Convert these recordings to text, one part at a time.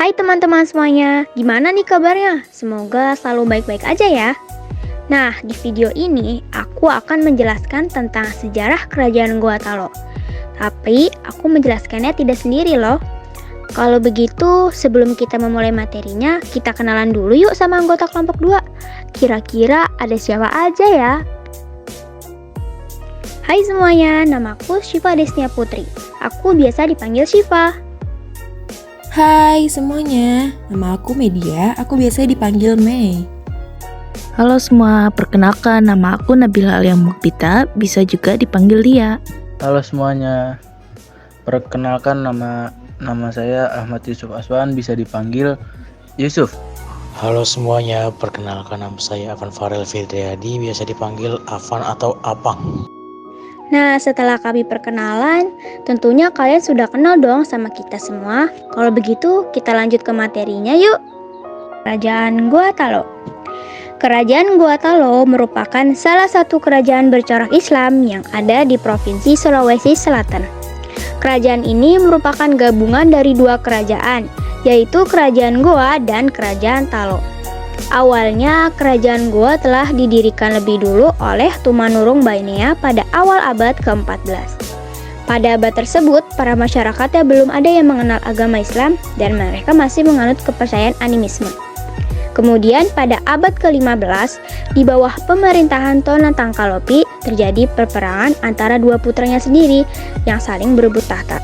Hai teman-teman semuanya, gimana nih kabarnya? Semoga selalu baik-baik aja ya. Nah, di video ini aku akan menjelaskan tentang sejarah kerajaan Gua Talo. Tapi aku menjelaskannya tidak sendiri loh. Kalau begitu, sebelum kita memulai materinya, kita kenalan dulu yuk sama anggota kelompok 2. Kira-kira ada siapa aja ya? Hai semuanya, namaku Syifa Desnia Putri. Aku biasa dipanggil Syifa. Hai semuanya, nama aku Media, aku biasa dipanggil Mei. Halo semua, perkenalkan nama aku Nabila Alia Mukbita, bisa juga dipanggil Lia. Halo semuanya, perkenalkan nama saya Ahmad Yusuf Aswan, bisa dipanggil Yusuf. Halo semuanya, perkenalkan nama saya Avan Farel Fitriadi, biasa dipanggil Avan atau Apang. Nah, setelah kami perkenalan, tentunya kalian sudah kenal dong sama kita semua. Kalau begitu, kita lanjut ke materinya yuk. Kerajaan Gua Talo. Kerajaan Gua Talo merupakan salah satu kerajaan bercorak Islam yang ada di Provinsi Sulawesi Selatan. Kerajaan ini merupakan gabungan dari dua kerajaan, yaitu Kerajaan Goa dan Kerajaan Talo. Awalnya, kerajaan Goa telah didirikan lebih dulu oleh Tumanurung Bainea pada awal abad ke-14. Pada abad tersebut, para masyarakatnya belum ada yang mengenal agama Islam dan mereka masih menganut kepercayaan animisme. Kemudian pada abad ke-15, di bawah pemerintahan Tonan Tangkalopi, terjadi peperangan antara dua putranya sendiri yang saling berebut tahta.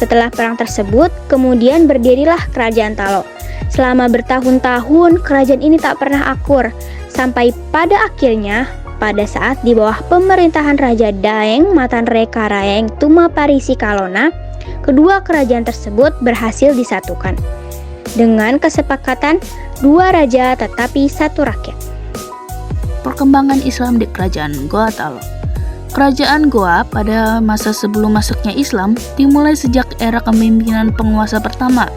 Setelah perang tersebut, kemudian berdirilah Kerajaan Talo. Selama bertahun-tahun, kerajaan ini tak pernah akur, sampai pada akhirnya, pada saat di bawah pemerintahan Raja Daeng Matanre Karaeng Tumaparisi Kalona, kedua kerajaan tersebut berhasil disatukan. Dengan kesepakatan, dua raja tetapi satu rakyat. Perkembangan Islam di Kerajaan Goa Talo. Kerajaan Goa pada masa sebelum masuknya Islam dimulai sejak era kepemimpinan penguasa pertama,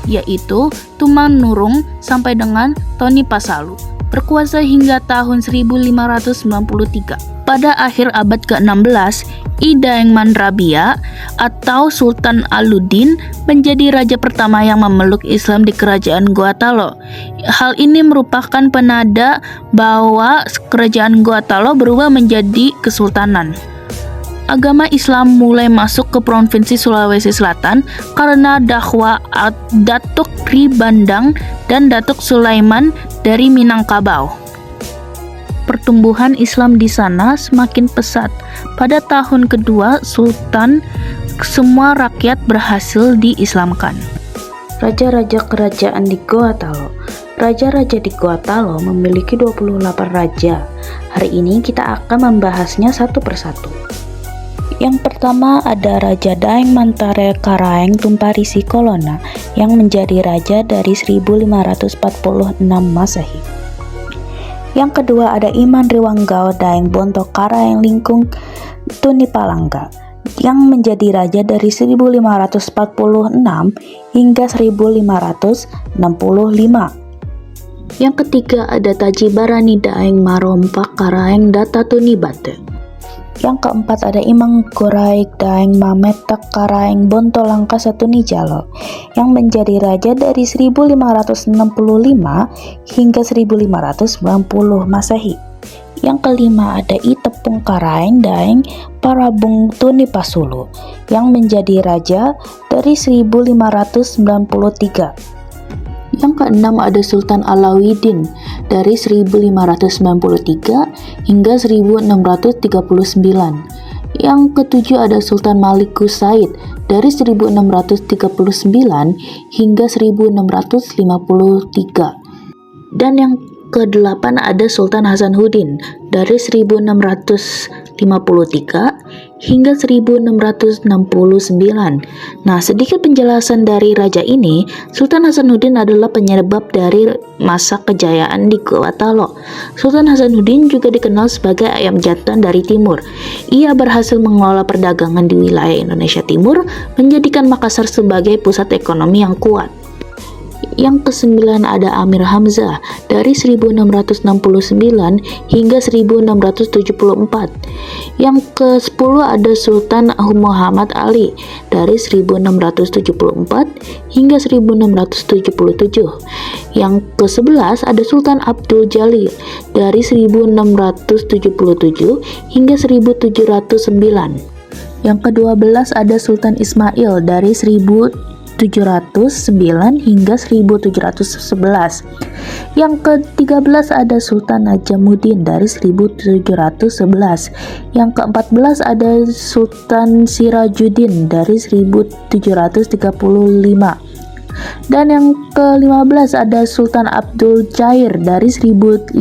yaitu Tumanurung sampai dengan Toni Pasalu, berkuasa hingga tahun 1593. Pada akhir abad ke-16, I Daeng Mandrabia atau Sultan Alauddin menjadi raja pertama yang memeluk Islam di Kerajaan Goa Talo. Hal ini merupakan penanda bahwa Kerajaan Goa Talo berubah menjadi kesultanan. Agama Islam mulai masuk ke Provinsi Sulawesi Selatan karena dakwah Datuk Ri Bandang dan Datuk Sulaiman dari Minangkabau. Pertumbuhan Islam di sana semakin pesat. Pada tahun kedua Sultan, semua rakyat berhasil diislamkan. Raja-raja kerajaan di Goa Talo. Raja-raja di Goa Talo memiliki 28 raja. Hari ini kita akan membahasnya satu persatu. Yang pertama ada Raja Daeng Mantare Karaeng Tumparisi Kolona yang menjadi raja dari 1546 Masehi. Yang kedua ada Iman Riwanggao Daeng Bonto Karaeng Lingkung Tunipalangga yang menjadi raja dari 1546 hingga 1565. Yang ketiga ada Taji Barani Daeng Marompak Karaeng Data Tunibate. Yang keempat ada Imang Goraik Daeng Mametak Karaeng Bonto Langka Satuni Jalo yang menjadi raja dari 1565 hingga 1590 Masehi. Yang kelima ada I Tepung Karaeng Daeng Parabung Tuni Pasulu yang menjadi raja dari 1593. Yang keenam ada Sultan Alauddin dari 1593 hingga 1639. Yang ketujuh ada Sultan Malik Said dari 1639 hingga 1653. Dan yang kedelapan ada Sultan Hasanuddin dari 1653 hingga 1669. Nah, sedikit penjelasan dari raja ini. Sultan Hasanuddin adalah penyebab dari masa kejayaan di Goa Talo. Sultan Hasanuddin juga dikenal sebagai ayam jantan dari timur. Ia berhasil mengelola perdagangan di wilayah Indonesia Timur, menjadikan Makassar sebagai pusat ekonomi yang kuat. Yang kesembilan ada Amir Hamzah dari 1669 hingga 1674. Yang ke-10 ada Sultan Muhammad Ali dari 1674 hingga 1677. Yang ke-11 ada Sultan Abdul Jalil dari 1677 hingga 1709. Yang ke-12 ada Sultan Ismail dari 1709 hingga 1711. Yang ke-13 ada Sultan Najamuddin dari 1711. Yang ke-14 ada Sultan Sirajuddin dari 1735. Dan yang ke-15 ada Sultan Abdul Jair dari 1535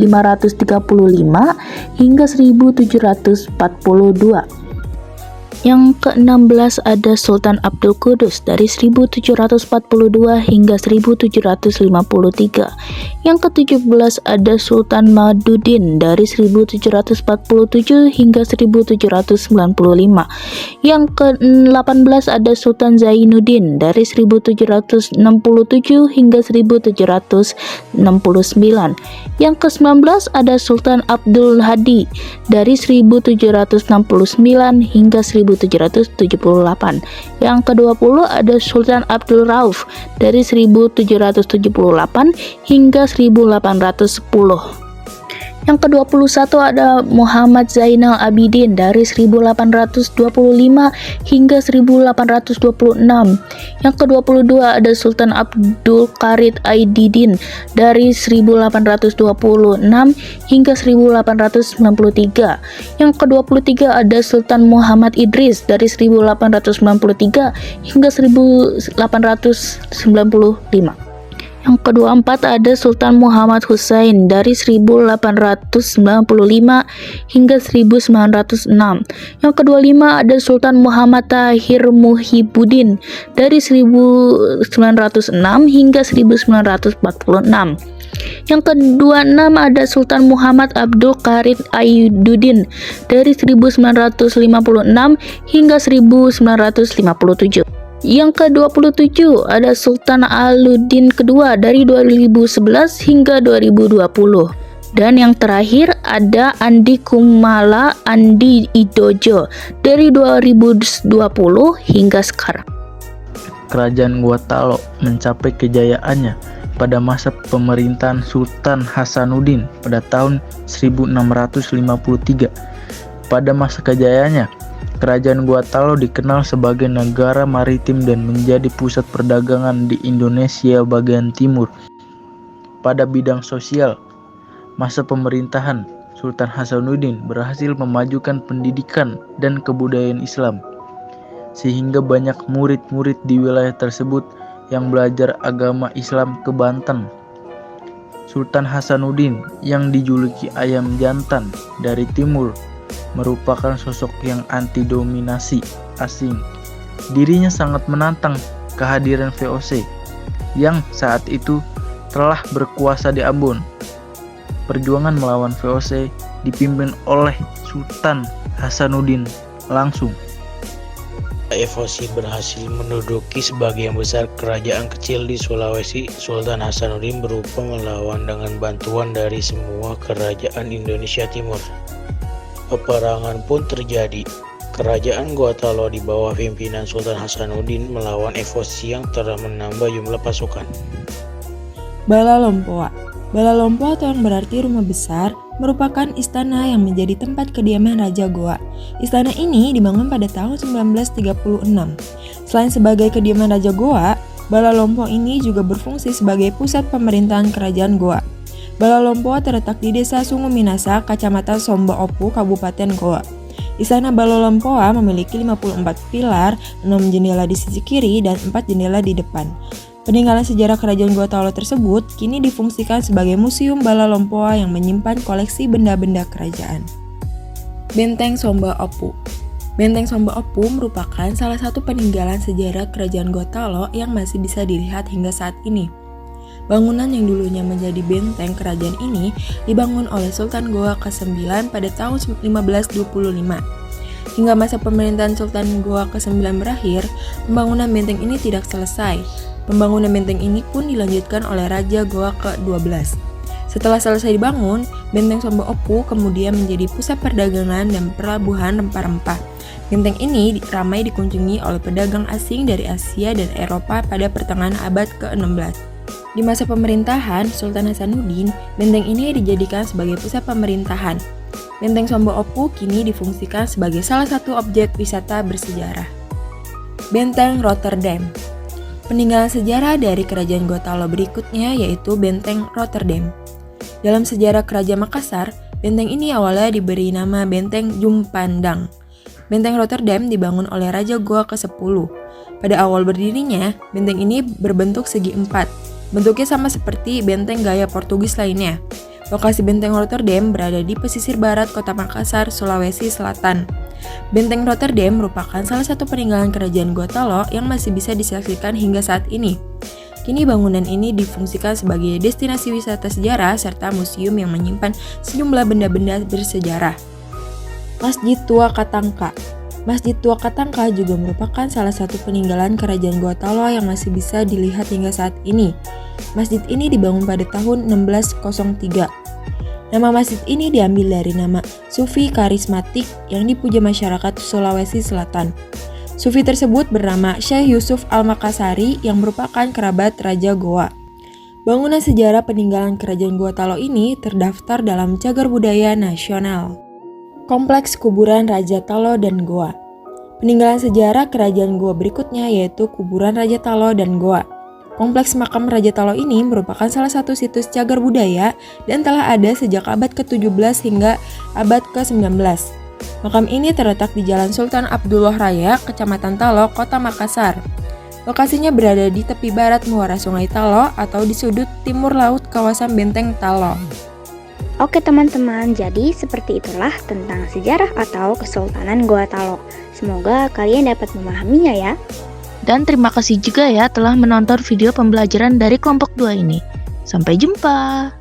hingga 1742. Yang ke-16 ada Sultan Abdul Qudus dari 1742 hingga 1753. Yang ke-17 ada Sultan Maduddin dari 1747 hingga 1795. Yang ke-18 ada Sultan Zainuddin dari 1767 hingga 1769. Yang ke-19 ada Sultan Abdul Hadi dari 1769 hingga 1778. Yang ke-20 ada Sultan Abdul Rauf dari 1778 hingga 1810. Yang ke-21 ada Muhammad Zainal Abidin dari 1825 hingga 1826. Yang ke-22 ada Sultan Abdul Qarid Aididin dari 1826 hingga 1893. Yang ke-23 ada Sultan Muhammad Idris dari 1893 hingga 1895. Yang ke-24 ada Sultan Muhammad Hussein dari 1895 hingga 1906. Yang ke-25 ada Sultan Muhammad Tahir Muhyiddin dari 1906 hingga 1946. Yang ke-26 ada Sultan Muhammad Abdul Qarid Aidudin dari 1956 hingga 1957. Yang ke-27 ada Sultan Aluddin kedua dari 2011 hingga 2020. Dan yang terakhir ada Andi Kumala Andi Idojo dari 2020 hingga sekarang. Kerajaan Gua Talo mencapai kejayaannya pada masa pemerintahan Sultan Hasanuddin pada tahun 1653. Pada masa kejayaannya, Kerajaan Gua Talo dikenal sebagai negara maritim dan menjadi pusat perdagangan di Indonesia bagian timur. Pada bidang sosial, masa pemerintahan Sultan Hasanuddin berhasil memajukan pendidikan dan kebudayaan Islam, sehingga banyak murid-murid di wilayah tersebut yang belajar agama Islam ke Banten. Sultan Hasanuddin yang dijuluki ayam jantan dari timur merupakan sosok yang anti dominasi asing. Dirinya sangat menantang kehadiran VOC yang saat itu telah berkuasa di Ambon. Perjuangan melawan VOC dipimpin oleh Sultan Hasanuddin langsung. VOC berhasil menduduki sebagian besar kerajaan kecil di Sulawesi. Sultan Hasanuddin berupa melawan dengan bantuan dari semua kerajaan Indonesia Timur. Peperangan pun terjadi. Kerajaan Gua Talo di bawah pimpinan Sultan Hasanuddin melawan VOC yang telah menambah jumlah pasukan. Bala Lompoa. Bala Lompoa atau yang berarti rumah besar merupakan istana yang menjadi tempat kediaman Raja Goa. Istana ini dibangun pada tahun 1936. Selain sebagai kediaman Raja Goa, Bala Lompoa ini juga berfungsi sebagai pusat pemerintahan kerajaan Goa. Bala Lompoa terletak di Desa Sungu Minasa, Kecamatan Somba Opu, Kabupaten Goa. Istana Bala Lompoa memiliki 54 pilar, 6 jendela di sisi kiri, dan 4 jendela di depan. Peninggalan sejarah kerajaan Gua Talo tersebut kini difungsikan sebagai Museum Bala Lompoa yang menyimpan koleksi benda-benda kerajaan. Benteng Somba Opu. Benteng Somba Opu merupakan salah satu peninggalan sejarah kerajaan Gua Talo yang masih bisa dilihat hingga saat ini. Bangunan yang dulunya menjadi benteng kerajaan ini dibangun oleh Sultan Goa ke-9 pada tahun 1525. Hingga masa pemerintahan Sultan Goa ke-9 berakhir, pembangunan benteng ini tidak selesai. Pembangunan benteng ini pun dilanjutkan oleh Raja Goa ke-12. Setelah selesai dibangun, Benteng Sombo Opu kemudian menjadi pusat perdagangan dan pelabuhan rempah-rempah. Benteng ini ramai dikunjungi oleh pedagang asing dari Asia dan Eropa pada pertengahan abad ke-16. Di masa pemerintahan Sultan Hasanuddin, benteng ini dijadikan sebagai pusat pemerintahan. Benteng Sombo Opu kini difungsikan sebagai salah satu objek wisata bersejarah. Benteng Rotterdam. Peninggalan sejarah dari Kerajaan Gotalo berikutnya yaitu Benteng Rotterdam. Dalam sejarah Kerajaan Makassar, benteng ini awalnya diberi nama Benteng Jumpandang. Benteng Rotterdam dibangun oleh Raja Goa ke-10. Pada awal berdirinya, benteng ini berbentuk segi empat. Bentuknya sama seperti benteng gaya Portugis lainnya. Lokasi Benteng Rotterdam berada di pesisir barat kota Makassar, Sulawesi Selatan. Benteng Rotterdam merupakan salah satu peninggalan Kerajaan Gotalo yang masih bisa disaksikan hingga saat ini. Kini bangunan ini difungsikan sebagai destinasi wisata sejarah serta museum yang menyimpan sejumlah benda-benda bersejarah. Masjid Tua Katangka. Masjid Tua Katangka juga merupakan salah satu peninggalan Kerajaan Gotalo yang masih bisa dilihat hingga saat ini. Masjid ini dibangun pada tahun 1603. Nama masjid ini diambil dari nama Sufi karismatik yang dipuja masyarakat Sulawesi Selatan. Sufi tersebut bernama Syekh Yusuf Al-Makassari yang merupakan kerabat Raja Goa. Bangunan sejarah peninggalan Kerajaan Gotalo ini terdaftar dalam Cagar Budaya Nasional. Kompleks Kuburan Raja Talo dan Goa. Peninggalan sejarah Kerajaan Goa berikutnya yaitu Kuburan Raja Talo dan Goa. Kompleks makam Raja Talo ini merupakan salah satu situs cagar budaya dan telah ada sejak abad ke-17 hingga abad ke-19. Makam ini terletak di Jalan Sultan Abdullah Raya, Kecamatan Talo, Kota Makassar. Lokasinya berada di tepi barat muara Sungai Talo atau di sudut timur laut kawasan Benteng Talo. Oke teman-teman, jadi seperti itulah tentang sejarah atau Kesultanan Goa Talo. Semoga kalian dapat memahaminya ya. Dan terima kasih juga ya telah menonton video pembelajaran dari kelompok 2 ini. Sampai jumpa!